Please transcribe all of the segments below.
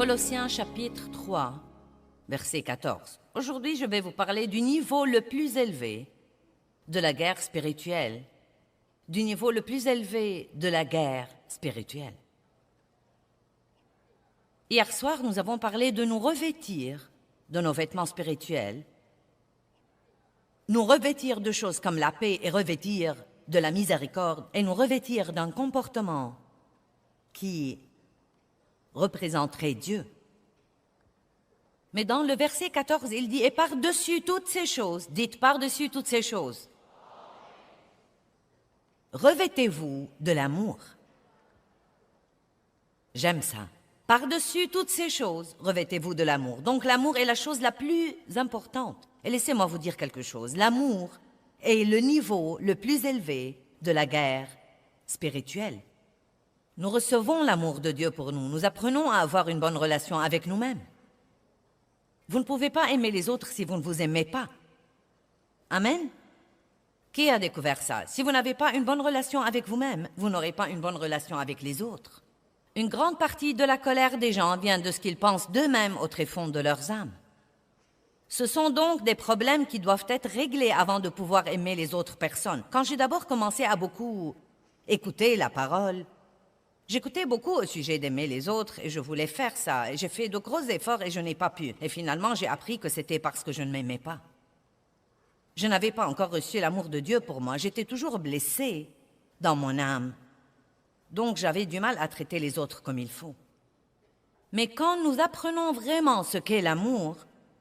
Colossiens chapitre 3, verset 14. Aujourd'hui, je vais vous parler du niveau le plus élevé de la guerre spirituelle, du niveau le plus élevé de la guerre spirituelle. Hier soir, nous avons parlé de nous revêtir de nos vêtements spirituels, nous revêtir de choses comme la paix et revêtir de la miséricorde et nous revêtir d'un comportement qui représenterait Dieu. Mais dans le verset 14, il dit « Et par-dessus toutes ces choses, dites par-dessus toutes ces choses, revêtez-vous de l'amour. » J'aime ça. Par-dessus toutes ces choses, revêtez-vous de l'amour. Donc l'amour est la chose la plus importante. Et laissez-moi vous dire quelque chose. L'amour est le niveau le plus élevé de la guerre spirituelle. Nous recevons l'amour de Dieu pour nous. Nous apprenons à avoir une bonne relation avec nous-mêmes. Vous ne pouvez pas aimer les autres si vous ne vous aimez pas. Amen? Qui a découvert ça? Si vous n'avez pas une bonne relation avec vous-même, vous n'aurez pas une bonne relation avec les autres. Une grande partie de la colère des gens vient de ce qu'ils pensent d'eux-mêmes au tréfonds de leurs âmes. Ce sont donc des problèmes qui doivent être réglés avant de pouvoir aimer les autres personnes. Quand j'ai d'abord commencé à beaucoup écouter la parole, j'écoutais beaucoup au sujet d'aimer les autres et je voulais faire ça. Et j'ai fait de gros efforts et je n'ai pas pu. Et finalement, j'ai appris que c'était parce que je ne m'aimais pas. Je n'avais pas encore reçu l'amour de Dieu pour moi. J'étais toujours blessée dans mon âme. Donc, j'avais du mal à traiter les autres comme il faut. Mais quand nous apprenons vraiment ce qu'est l'amour,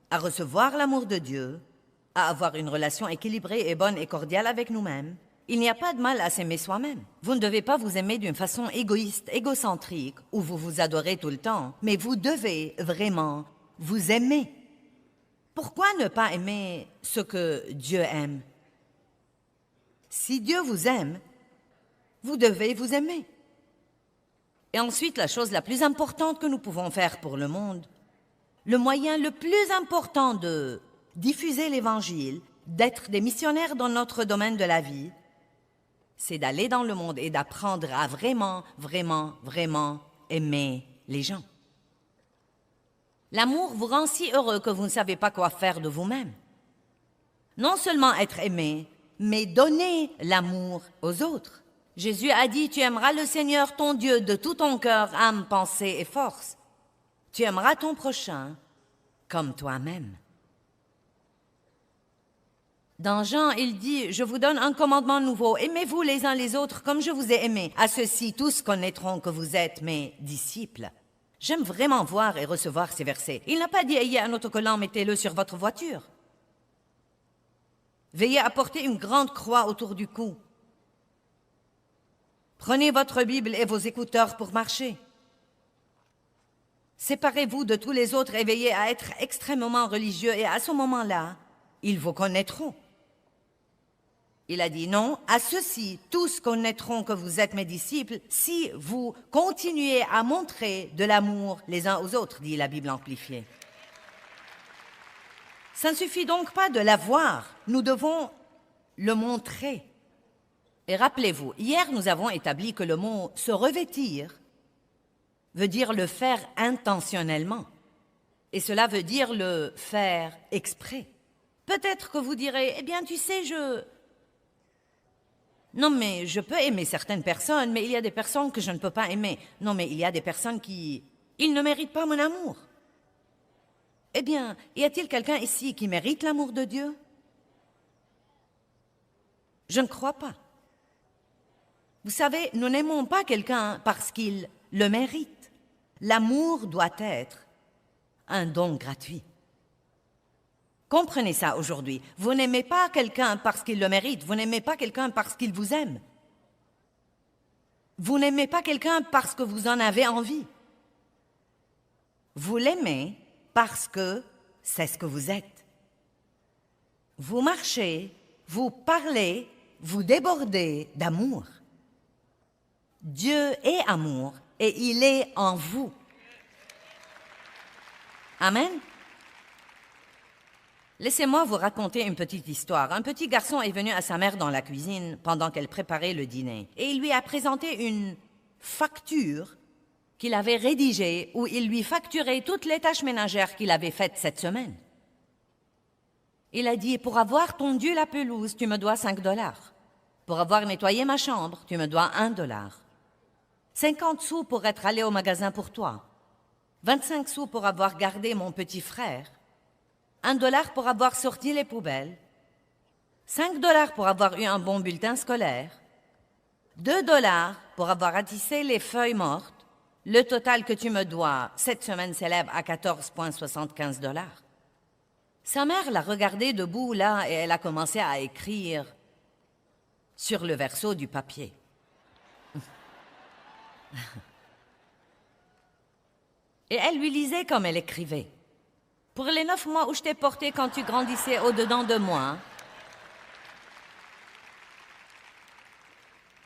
à recevoir l'amour de Dieu, à avoir une relation équilibrée et bonne et cordiale avec nous-mêmes, il n'y a pas de mal à s'aimer soi-même. Vous ne devez pas vous aimer d'une façon égoïste, égocentrique, où vous vous adorez tout le temps, mais vous devez vraiment vous aimer. Pourquoi ne pas aimer ce que Dieu aime? Si Dieu vous aime, vous devez vous aimer. Et ensuite, la chose la plus importante que nous pouvons faire pour le monde, le moyen le plus important de diffuser l'Évangile, d'être des missionnaires dans notre domaine de la vie, c'est d'aller dans le monde et d'apprendre à vraiment, vraiment, vraiment aimer les gens. L'amour vous rend si heureux que vous ne savez pas quoi faire de vous-même. Non seulement être aimé, mais donner l'amour aux autres. Jésus a dit, tu aimeras le Seigneur ton Dieu de tout ton cœur, âme, pensée et force. Tu aimeras ton prochain comme toi-même. Dans Jean, il dit, je vous donne un commandement nouveau, aimez-vous les uns les autres comme je vous ai aimés. À ceux-ci, tous connaîtront que vous êtes mes disciples. J'aime vraiment voir et recevoir ces versets. Il n'a pas dit, ayez un autocollant, mettez-le sur votre voiture. Veillez à porter une grande croix autour du cou. Prenez votre Bible et vos écouteurs pour marcher. Séparez-vous de tous les autres et veillez à être extrêmement religieux et à ce moment-là, ils vous connaîtront. Il a dit non, à ceux-ci, tous connaîtront que vous êtes mes disciples si vous continuez à montrer de l'amour les uns aux autres, dit la Bible amplifiée. Ça ne suffit donc pas de l'avoir, nous devons le montrer. Et rappelez-vous, hier nous avons établi que le mot « se revêtir » veut dire le faire intentionnellement. Et cela veut dire le faire exprès. Peut-être que vous direz, eh bien tu sais, Non mais je peux aimer certaines personnes, mais il y a des personnes que je ne peux pas aimer. Non mais il y a des personnes qui... Ils ne méritent pas mon amour. Eh bien, y a-t-il quelqu'un ici qui mérite l'amour de Dieu? Je ne crois pas. Vous savez, nous n'aimons pas quelqu'un parce qu'il le mérite. L'amour doit être un don gratuit. Comprenez ça aujourd'hui. Vous n'aimez pas quelqu'un parce qu'il le mérite. Vous n'aimez pas quelqu'un parce qu'il vous aime. Vous n'aimez pas quelqu'un parce que vous en avez envie. Vous l'aimez parce que c'est ce que vous êtes. Vous marchez, vous parlez, vous débordez d'amour. Dieu est amour et il est en vous. Amen. Laissez-moi vous raconter une petite histoire. Un petit garçon est venu à sa mère dans la cuisine pendant qu'elle préparait le dîner et il lui a présenté une facture qu'il avait rédigé où il lui facturait toutes les tâches ménagères qu'il avait faites cette semaine. Il a dit, pour avoir tondu la pelouse, tu me dois 5 $. Pour avoir nettoyé ma chambre, tu me dois 1 $. 50 sous pour être allé au magasin pour toi. 25 sous pour avoir gardé mon petit frère. 1 $ pour avoir sorti les poubelles. 5 $ pour avoir eu un bon bulletin scolaire. 2 $ pour avoir ratissé les feuilles mortes. Le total que tu me dois cette semaine s'élève à 14,75 $. Sa mère l'a regardé debout là et elle a commencé à écrire sur le verso du papier. Et elle lui lisait comme elle écrivait. Pour les 9 mois où je t'ai porté quand tu grandissais au-dedans de moi,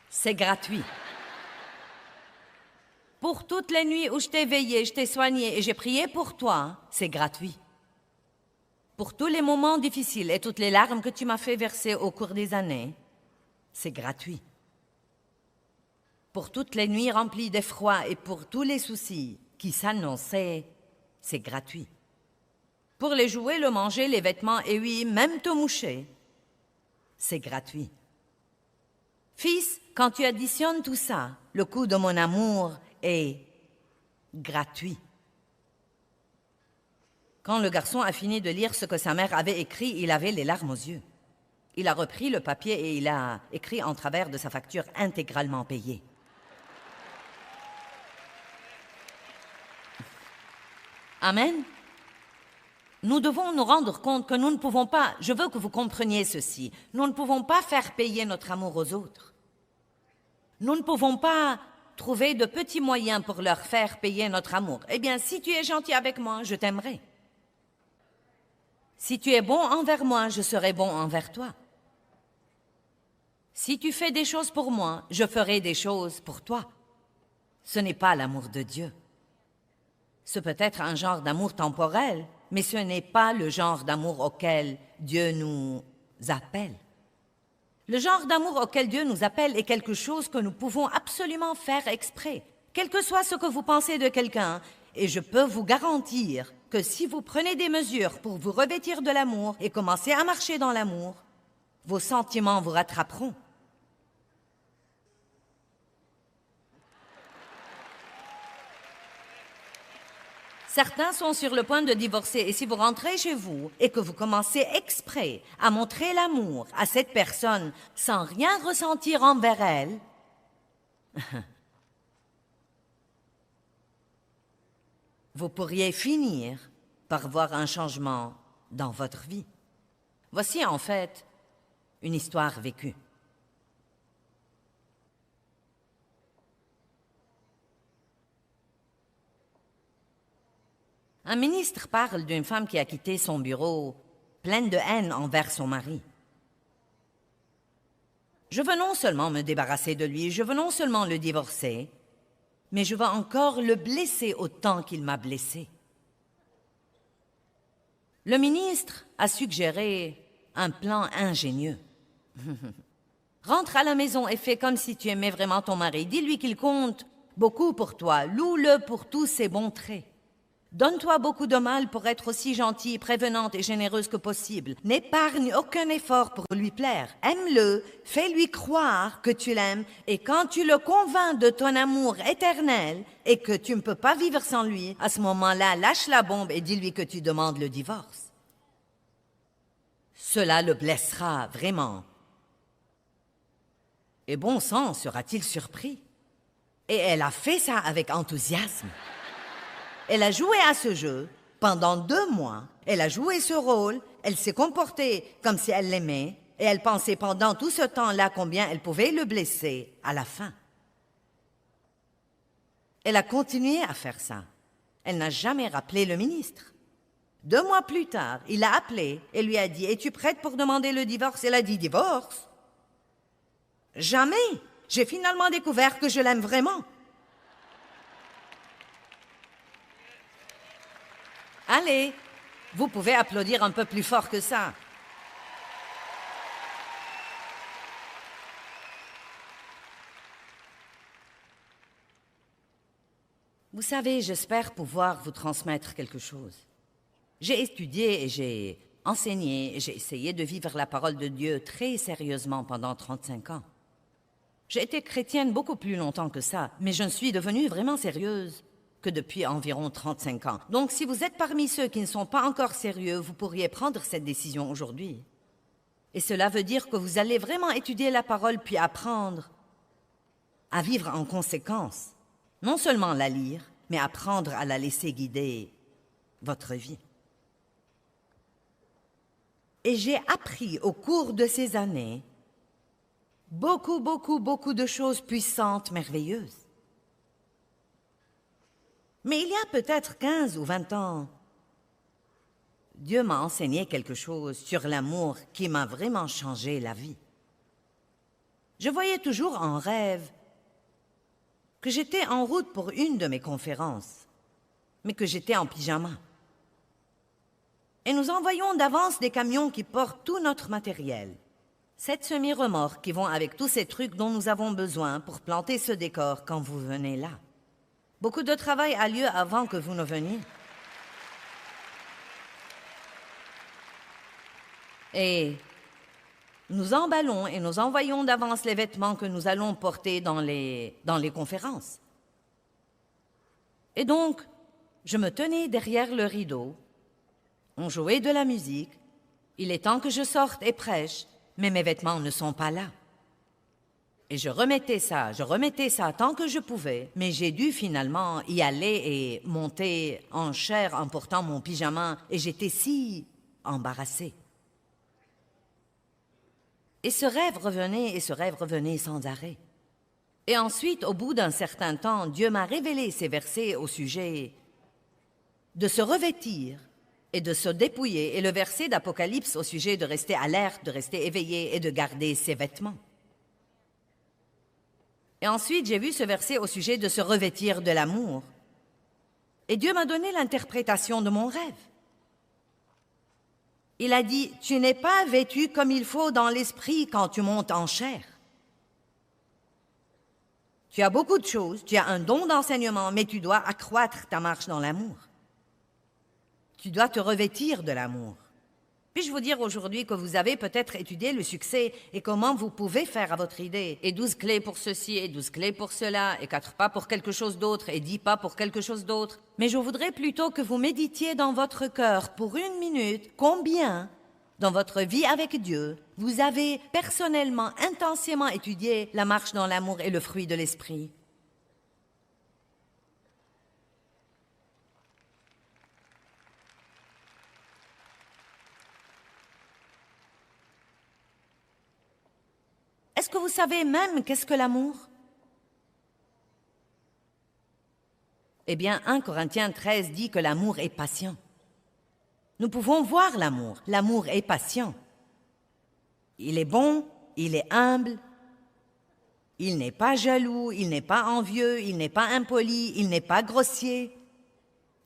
c'est gratuit. Pour toutes les nuits où je t'ai veillé, je t'ai soigné et j'ai prié pour toi, c'est gratuit. Pour tous les moments difficiles et toutes les larmes que tu m'as fait verser au cours des années, c'est gratuit. Pour toutes les nuits remplies d'effroi et pour tous les soucis qui s'annonçaient, c'est gratuit. Pour les jouets, le manger, les vêtements et oui, même te moucher, c'est gratuit. Fils, quand tu additionnes tout ça, le coût de mon amour est gratuit. Quand le garçon a fini de lire ce que sa mère avait écrit, il avait les larmes aux yeux. Il a repris le papier et il a écrit en travers de sa facture intégralement payée. Amen. Nous devons nous rendre compte que nous ne pouvons pas, je veux que vous compreniez ceci, nous ne pouvons pas faire payer notre amour aux autres. Nous ne pouvons pas trouver de petits moyens pour leur faire payer notre amour. Eh bien, si tu es gentil avec moi, je t'aimerai. Si tu es bon envers moi, je serai bon envers toi. Si tu fais des choses pour moi, je ferai des choses pour toi. Ce n'est pas l'amour de Dieu. Ce peut être un genre d'amour temporel, mais ce n'est pas le genre d'amour auquel Dieu nous appelle. Le genre d'amour auquel Dieu nous appelle est quelque chose que nous pouvons absolument faire exprès, quel que soit ce que vous pensez de quelqu'un, et je peux vous garantir que si vous prenez des mesures pour vous revêtir de l'amour et commencer à marcher dans l'amour, vos sentiments vous rattraperont. Certains sont sur le point de divorcer et si vous rentrez chez vous et que vous commencez exprès à montrer l'amour à cette personne sans rien ressentir envers elle, vous pourriez finir par voir un changement dans votre vie. Voici en fait une histoire vécue. Un ministre parle d'une femme qui a quitté son bureau, pleine de haine envers son mari. Je veux non seulement me débarrasser de lui, je veux non seulement le divorcer, mais je veux encore le blesser autant qu'il m'a blessé. Le ministre a suggéré un plan ingénieux. Rentre à la maison et fais comme si tu aimais vraiment ton mari. Dis-lui qu'il compte beaucoup pour toi. Loue-le pour tous ses bons traits. Donne-toi beaucoup de mal pour être aussi gentille, prévenante et généreuse que possible. N'épargne aucun effort pour lui plaire. Aime-le, fais-lui croire que tu l'aimes, et quand tu le convaincs de ton amour éternel et que tu ne peux pas vivre sans lui, à ce moment-là, lâche la bombe et dis-lui que tu demandes le divorce. Cela le blessera vraiment. Et bon sang, sera-t-il surpris? Et elle a fait ça avec enthousiasme. Elle a joué à ce jeu pendant 2 mois. Elle a joué ce rôle, elle s'est comportée comme si elle l'aimait, et elle pensait pendant tout ce temps-là combien elle pouvait le blesser à la fin. Elle a continué à faire ça. Elle n'a jamais rappelé le ministre. 2 mois plus tard, il l'a appelée et lui a dit « Es-tu prête pour demander le divorce ?» Elle a dit « Divorce? Jamais! J'ai finalement découvert que je l'aime vraiment. » Allez, vous pouvez applaudir un peu plus fort que ça. savez, j'espère pouvoir vous transmettre quelque chose. J'ai étudié et j'ai enseigné et j'ai essayé de vivre la parole de Dieu très sérieusement pendant 35 ans. J'ai été chrétienne beaucoup plus longtemps que ça, mais je ne suis devenue vraiment sérieuse que depuis environ 35 ans. Donc si vous êtes parmi ceux qui ne sont pas encore sérieux, vous pourriez prendre cette décision aujourd'hui. Et cela veut dire que vous allez vraiment étudier la parole puis apprendre à vivre en conséquence. Non seulement la lire, mais apprendre à la laisser guider votre vie. Et j'ai appris au cours de ces années beaucoup de choses puissantes, merveilleuses. Mais il y a peut-être 15 ou 20 ans, Dieu m'a enseigné quelque chose sur l'amour qui m'a vraiment changé la vie. Je voyais toujours en rêve que j'étais en route pour une de mes conférences, mais que j'étais en pyjama. Et nous envoyons d'avance des camions qui portent tout notre matériel. 7 semi-remorques qui vont avec tous ces trucs dont nous avons besoin pour planter ce décor quand vous venez là. Beaucoup de travail a lieu avant que vous ne veniez. Et nous emballons et nous envoyons d'avance les vêtements que nous allons porter dans les conférences. Et donc, je me tenais derrière le rideau, on jouait de la musique, il est temps que je sorte et prêche, mais mes vêtements ne sont pas là. Et je remettais ça tant que je pouvais, mais j'ai dû finalement y aller et monter en chair en portant mon pyjama, et j'étais si embarrassée. Et ce rêve revenait sans arrêt. Et ensuite, au bout d'un certain temps, Dieu m'a révélé ces versets au sujet de se revêtir et de se dépouiller, et le verset d'Apocalypse au sujet de rester alerte, de rester éveillé et de garder ses vêtements. Et ensuite, j'ai vu ce verset au sujet de se revêtir de l'amour. Et Dieu m'a donné l'interprétation de mon rêve. Il a dit, « Tu n'es pas vêtu comme il faut dans l'esprit quand tu montes en chair. Tu as beaucoup de choses, tu as un don d'enseignement, mais tu dois accroître ta marche dans l'amour. Tu dois te revêtir de l'amour. » Puis-je vous dire aujourd'hui que vous avez peut-être étudié le succès et comment vous pouvez faire à votre idée, et 12 clés pour ceci, et 12 clés pour cela, et 4 pas pour quelque chose d'autre, et 10 pas pour quelque chose d'autre. Mais je voudrais plutôt que vous méditiez dans votre cœur pour 1 minute combien, dans votre vie avec Dieu, vous avez personnellement, intensément étudié la marche dans l'amour et le fruit de l'esprit. Est-ce que vous savez même qu'est-ce que l'amour? Eh bien, 1 Corinthiens 13 dit que l'amour est patient. Nous pouvons voir l'amour. L'amour est patient. Il est bon, il est humble, il n'est pas jaloux, il n'est pas envieux, il n'est pas impoli, il n'est pas grossier,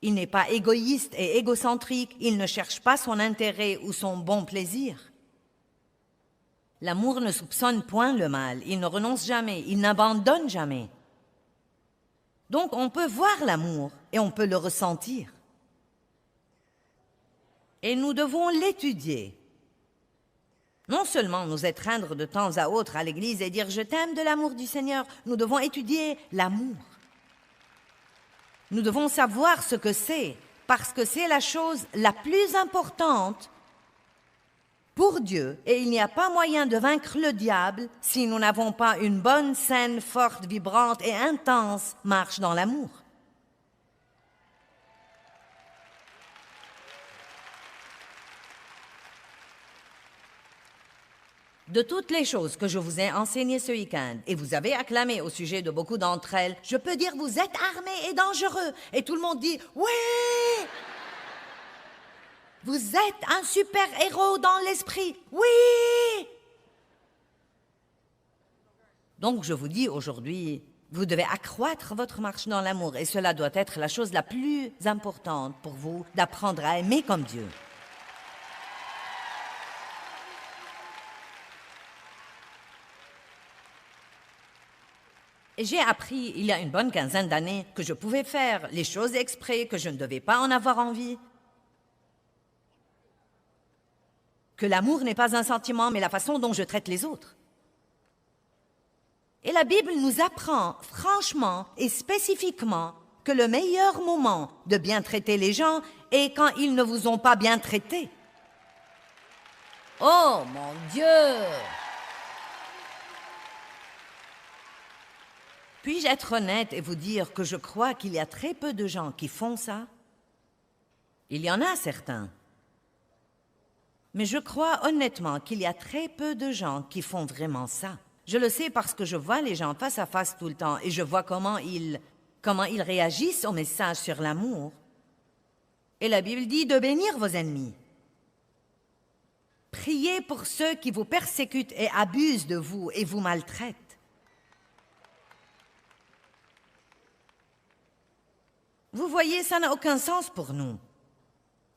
il n'est pas égoïste et égocentrique, il ne cherche pas son intérêt ou son bon plaisir. L'amour ne soupçonne point le mal, il ne renonce jamais, il n'abandonne jamais. Donc on peut voir l'amour et on peut le ressentir. Et nous devons l'étudier. Non seulement nous étreindre de temps à autre à l'église et dire « Je t'aime de l'amour du Seigneur », nous devons étudier l'amour. Nous devons savoir ce que c'est, parce que c'est la chose la plus importante pour Dieu, et il n'y a pas moyen de vaincre le diable si nous n'avons pas une bonne, saine, forte, vibrante et intense marche dans l'amour. De toutes les choses que je vous ai enseignées ce week-end, et vous avez acclamé au sujet de beaucoup d'entre elles, je peux dire vous êtes armés et dangereux, et tout le monde dit « Oui !» Vous êtes un super-héros dans l'esprit. Oui! Donc, je vous dis aujourd'hui, vous devez accroître votre marche dans l'amour et cela doit être la chose la plus importante pour vous, d'apprendre à aimer comme Dieu. Et j'ai appris, il y a une bonne quinzaine d'années, que je pouvais faire les choses exprès, que je ne devais pas en avoir envie. Que l'amour n'est pas un sentiment, mais la façon dont je traite les autres. Et la Bible nous apprend franchement et spécifiquement que le meilleur moment de bien traiter les gens est quand ils ne vous ont pas bien traité. Oh mon Dieu! Puis-je être honnête et vous dire que je crois qu'il y a très peu de gens qui font ça? Il y en a certains. Mais je crois honnêtement qu'il y a très peu de gens qui font vraiment ça. Je le sais parce que je vois les gens face à face tout le temps et je vois comment ils réagissent au message sur l'amour. Et la Bible dit de bénir vos ennemis. Priez pour ceux qui vous persécutent et abusent de vous et vous maltraitent. Vous voyez, ça n'a aucun sens pour nous.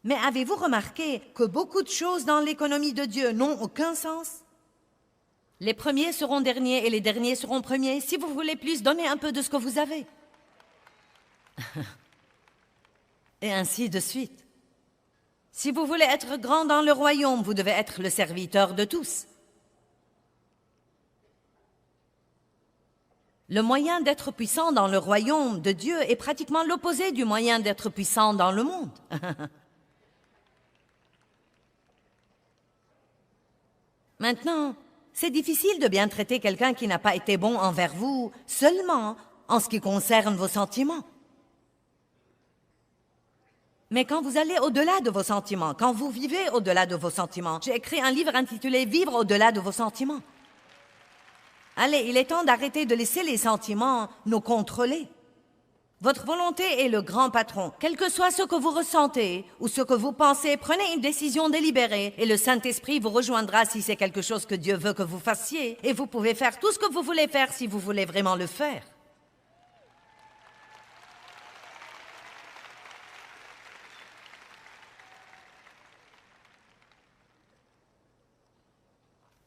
Mais avez-vous remarqué que beaucoup de choses dans l'économie de Dieu n'ont aucun sens? Les premiers seront derniers et les derniers seront premiers. Si vous voulez plus, donnez un peu de ce que vous avez. Et ainsi de suite. Si vous voulez être grand dans le royaume, vous devez être le serviteur de tous. Le moyen d'être puissant dans le royaume de Dieu est pratiquement l'opposé du moyen d'être puissant dans le monde. Maintenant, c'est difficile de bien traiter quelqu'un qui n'a pas été bon envers vous seulement en ce qui concerne vos sentiments. Mais quand vous allez au-delà de vos sentiments, quand vous vivez au-delà de vos sentiments, j'ai écrit un livre intitulé « Vivre au-delà de vos sentiments ». Allez, il est temps d'arrêter de laisser les sentiments nous contrôler. Votre volonté est le grand patron. Quel que soit ce que vous ressentez ou ce que vous pensez, prenez une décision délibérée et le Saint-Esprit vous rejoindra si c'est quelque chose que Dieu veut que vous fassiez. Et vous pouvez faire tout ce que vous voulez faire si vous voulez vraiment le faire.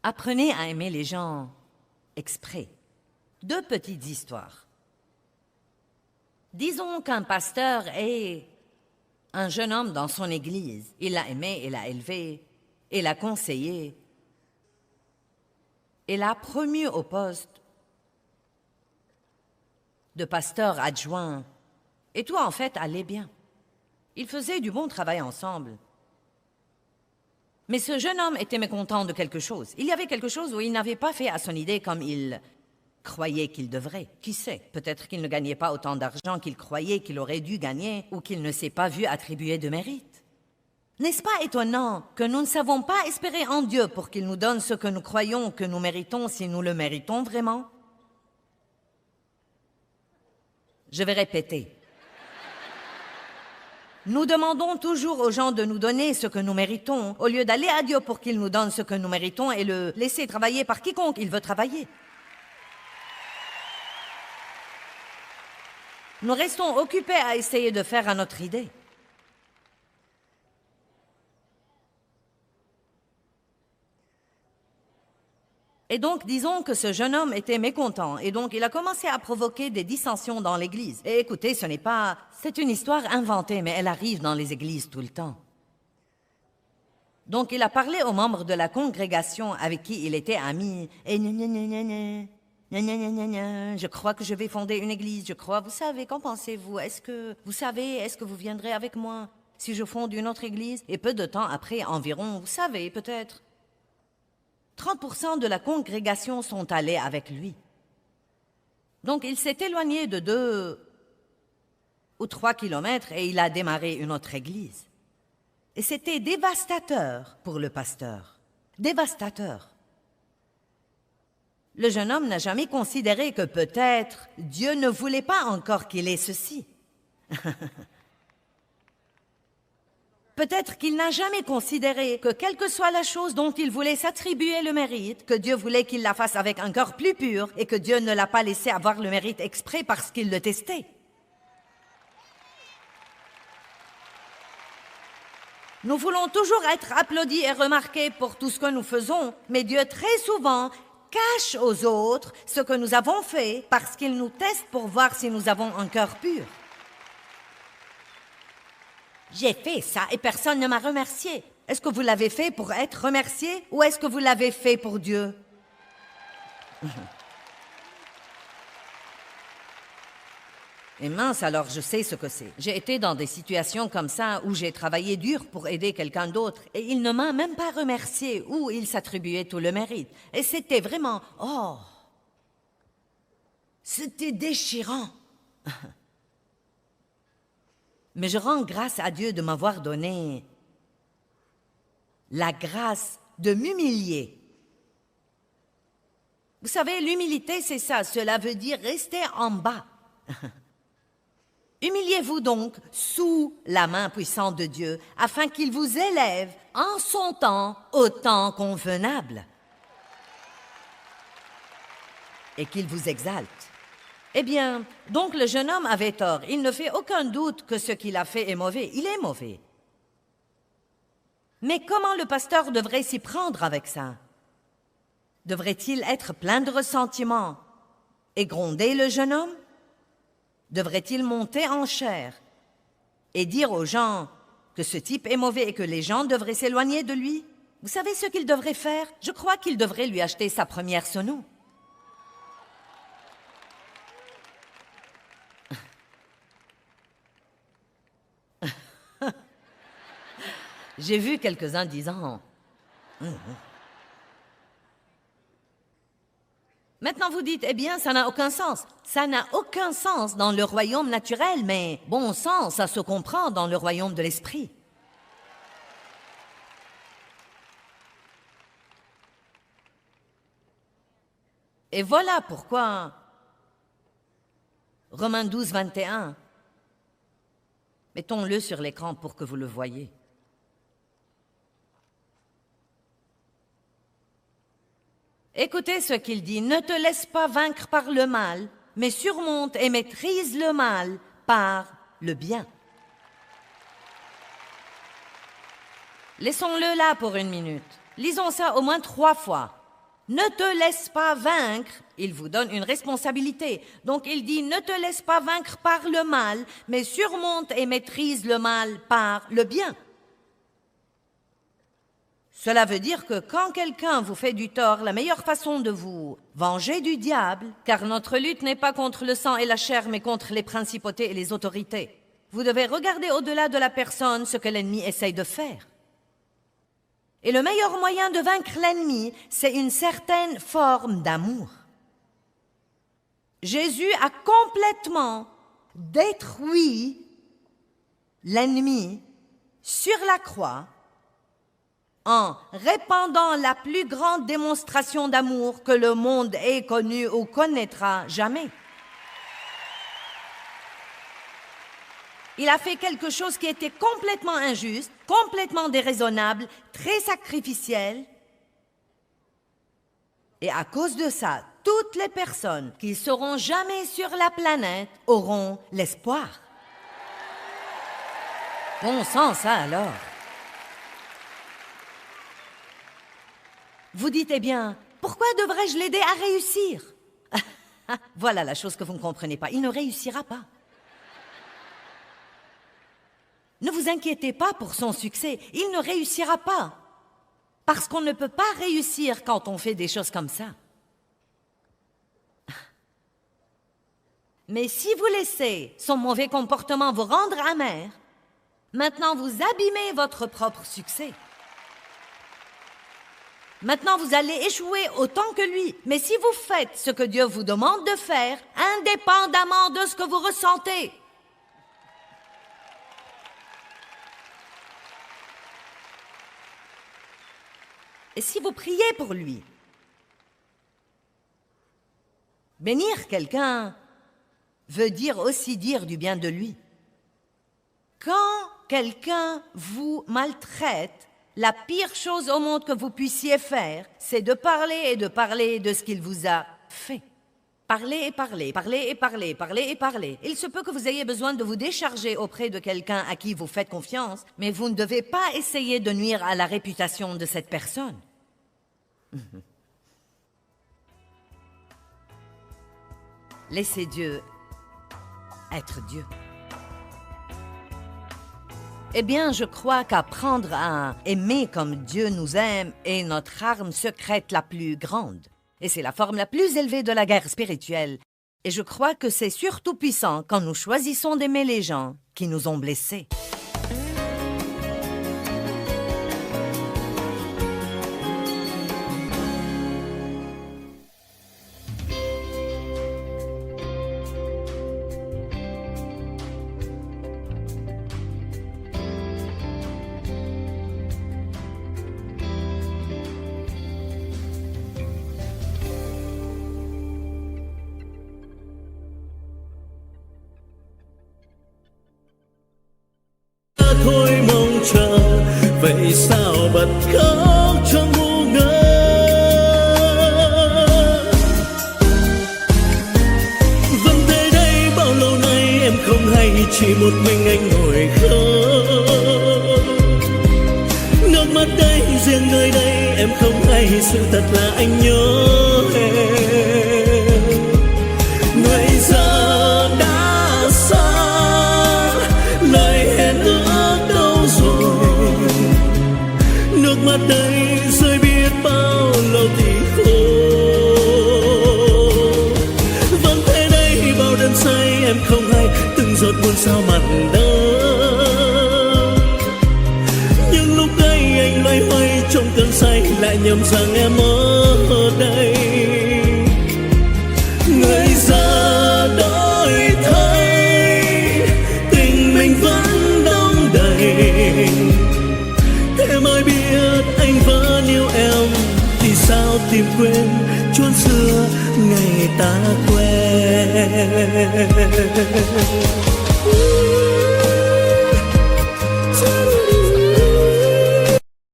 Apprenez à aimer les gens exprès. 2 petites histoires. Disons qu'un pasteur est un jeune homme dans son église. Il l'a aimé, il l'a élevé, il l'a conseillé, il l'a promu au poste de pasteur adjoint. Et tout, en fait, allait bien. Ils faisaient du bon travail ensemble. Mais ce jeune homme était mécontent de quelque chose. Il y avait quelque chose où il n'avait pas fait à son idée comme il croyait qu'il devrait. Qui sait, peut-être qu'il ne gagnait pas autant d'argent qu'il croyait qu'il aurait dû gagner ou qu'il ne s'est pas vu attribuer de mérite. N'est-ce pas étonnant que nous ne savons pas espérer en Dieu pour qu'il nous donne ce que nous croyons que nous méritons si nous le méritons vraiment? Je vais répéter. Nous demandons toujours aux gens de nous donner ce que nous méritons, au lieu d'aller à Dieu pour qu'il nous donne ce que nous méritons et le laisser travailler par quiconque il veut travailler. Nous restons occupés à essayer de faire à notre idée. Et donc, disons que ce jeune homme était mécontent, et donc il a commencé à provoquer des dissensions dans l'église. Et écoutez, c'est une histoire inventée, mais elle arrive dans les églises tout le temps. Donc il a parlé aux membres de la congrégation avec qui il était ami, et je crois que je vais fonder une église, je crois, vous savez, qu'en pensez-vous? Est-ce que vous viendrez avec moi si je fonde une autre église? Et peu de temps après, environ, vous savez, peut-être 30% de la congrégation sont allés avec lui. Donc, il s'est éloigné de 2 ou 3 kilomètres et il a démarré une autre église. Et c'était dévastateur pour le pasteur. Dévastateur. Le jeune homme n'a jamais considéré que peut-être Dieu ne voulait pas encore qu'il ait ceci. Peut-être qu'il n'a jamais considéré que quelle que soit la chose dont il voulait s'attribuer le mérite, que Dieu voulait qu'il la fasse avec un cœur plus pur et que Dieu ne l'a pas laissé avoir le mérite exprès parce qu'il le testait. Nous voulons toujours être applaudis et remarqués pour tout ce que nous faisons, mais Dieu très souvent cache aux autres ce que nous avons fait parce qu'ils nous testent pour voir si nous avons un cœur pur. J'ai fait ça et personne ne m'a remercié. Est-ce que vous l'avez fait pour être remercié ou est-ce que vous l'avez fait pour Dieu? Et mince, alors je sais ce que c'est. J'ai été dans des situations comme ça où j'ai travaillé dur pour aider quelqu'un d'autre et il ne m'a même pas remercié ou il s'attribuait tout le mérite. Et c'était vraiment... Oh! C'était déchirant. Mais je rends grâce à Dieu de m'avoir donné la grâce de m'humilier. Vous savez, l'humilité, c'est ça. Cela veut dire rester en bas. Humiliez-vous donc sous la main puissante de Dieu, afin qu'il vous élève en son temps, au temps convenable, et qu'il vous exalte. Eh bien, donc le jeune homme avait tort. Il ne fait aucun doute que ce qu'il a fait est mauvais. Il est mauvais. Mais comment le pasteur devrait s'y prendre avec ça? Devrait-il être plein de ressentiment et gronder le jeune homme? Devrait-il monter en chair et dire aux gens que ce type est mauvais et que les gens devraient s'éloigner de lui? Vous savez ce qu'il devrait faire? Je crois qu'il devrait lui acheter sa première sono. J'ai vu quelques-uns disant... Maintenant vous dites, eh bien, ça n'a aucun sens. Ça n'a aucun sens dans le royaume naturel, mais bon sens, ça se comprend dans le royaume de l'esprit. Et voilà pourquoi Romains 12, 21, mettons-le sur l'écran pour que vous le voyiez. Écoutez ce qu'il dit, ne te laisse pas vaincre par le mal, mais surmonte et maîtrise le mal par le bien. Laissons-le là pour une minute. Lisons ça au moins 3 fois. Ne te laisse pas vaincre, il vous donne une responsabilité. Donc il dit, ne te laisse pas vaincre par le mal, mais surmonte et maîtrise le mal par le bien. Cela veut dire que quand quelqu'un vous fait du tort, la meilleure façon de vous venger du diable, car notre lutte n'est pas contre le sang et la chair, mais contre les principautés et les autorités. Vous devez regarder au-delà de la personne ce que l'ennemi essaye de faire. Et le meilleur moyen de vaincre l'ennemi, c'est une certaine forme d'amour. Jésus a complètement détruit l'ennemi sur la croix en répandant la plus grande démonstration d'amour que le monde ait connue ou connaîtra jamais. Il a fait quelque chose qui était complètement injuste, complètement déraisonnable, très sacrificiel. Et à cause de ça, toutes les personnes qui seront jamais sur la planète auront l'espoir. Bon sang, ça alors. Vous dites, eh bien, pourquoi devrais-je l'aider à réussir? Voilà la chose que vous ne comprenez pas. Il ne réussira pas. Ne vous inquiétez pas pour son succès. Il ne réussira pas. Parce qu'on ne peut pas réussir quand on fait des choses comme ça. Mais si vous laissez son mauvais comportement vous rendre amer, maintenant vous abîmez votre propre succès. Maintenant, vous allez échouer autant que lui. Mais si vous faites ce que Dieu vous demande de faire, indépendamment de ce que vous ressentez, et si vous priez pour lui, bénir quelqu'un veut dire aussi dire du bien de lui. Quand quelqu'un vous maltraite, la pire chose au monde que vous puissiez faire, c'est de parler et de parler de ce qu'il vous a fait. Parler et parler, parler et parler, parler et parler. Il se peut que vous ayez besoin de vous décharger auprès de quelqu'un à qui vous faites confiance, mais vous ne devez pas essayer de nuire à la réputation de cette personne. Laissez Dieu être Dieu. Eh bien, je crois qu'apprendre à aimer comme Dieu nous aime est notre arme secrète la plus grande. Et c'est la forme la plus élevée de la guerre spirituelle. Et je crois que c'est surtout puissant quand nous choisissons d'aimer les gens qui nous ont blessés. Thôi mong chờ, vậy sao bật khóc trong ngu ngơ. Vẫn thế đây bao lâu nay em không hay, chỉ một mình anh ngồi khóc. Nước mắt đây riêng nơi đây em không hay, sự thật là anh nhớ em. Người giờ đã xa, lời hẹn ước đâu rồi. Nước mắt đây rơi biết bao lâu thì khô. Vẫn thế đây bao đêm say em không hay, từng giọt buồn sao mặn đắng. Nhưng lúc đây anh loay hoay trong cơn say, lại nhầm rằng em ở đây. Người giờ đổi thay, tình mình vẫn đong đầy. Thế mới biết anh vẫn yêu em, thì sao tìm quên chốn xưa ngày ta quen.